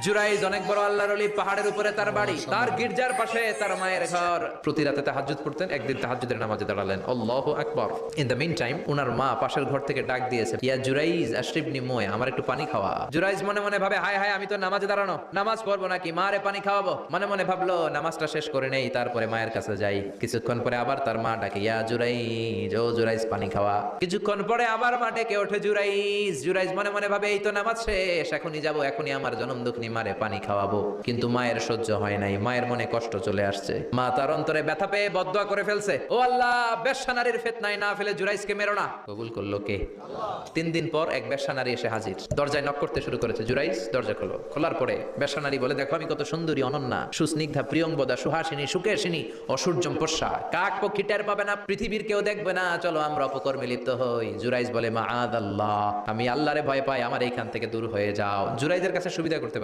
জুরাইজ অনেক বড় আল্লাহর ওলি, পাহাড়ের উপরে তার বাড়ি, তার গির্জার পাশে তার মায়ের ঘর। প্রতি রাতে তাহাজ্জুদ পড়তেন। একদিন তাহাজ্জুদের নামাজে দাঁড়ালেন, আল্লাহু আকবার। ইন দ্য মিন টাইম উনার মা পাশের ঘর থেকে ডাক দিয়েছে, ইয়া জুরাইজ আশরিবনি মুয়, আমার একটু পানি খাওয়া। জুরাইজ মনে মনে ভাবে, হায় হায়, আমি তো নামাজে দাঁড়ানো, নামাজ পড়বো নাকি, মারে পানি খাওয়াবো। মনে মনে ভাবলো নামাজটা শেষ করে নেই, তারপরে মায়ের কাছে যাই। কিছুক্ষণ পরে আবার তার মা ডাকে, ইয়া জুরাইজ, ও জুরাইজ পানি খাওয়া। কিছুক্ষণ পরে আবার মা ডেকে ওঠে জুরাইজ। জুরাইজ মনে মনে ভাবে, এই তো নামাজ শেষ, এখনই যাবো, এখনই আমার জনম দুঃখনি মারে পানি খাওয়াবো। কিন্তু মায়ের সহ্য হয় নাই, মায়ের মনে কষ্ট চলে আসছে। মা তার অন্তরে ব্যথা পেয়ে বদদোয়া করে ফেলছে, ও আল্লাহ, বেশ্যা নারীর ফিতনায় না ফেলে জুরাইজকে মেরো না। কবুল করলো কে? 3 দিন পর এক বেশ্যা নারী এসে হাজির, দরজায় নক করতে শুরু করেছে। জুরাইজ দরজা খোলো। খোলার পরে বেশ্যা নারী বলে, দেখো আমি কত সুন্দরী, অনন্যা, সুস্নিগ্ধা, প্রিয়ংবদা, সুহাসিনী, সুকেশিনী, অসূর্যম পোষা, কাক পক্ষী টের পাবে না, পৃথিবীর কেউ দেখবে না, চলো আমরা অপকর্মে লিপ্ত হই। জুরাইজ বলে, মাআদাল্লাহ, আমি আল্লাহরে ভয় পাই, আমার এইখান থেকে দূর হয়ে যাও। জুরাইজের কাছে সুবিধা করতে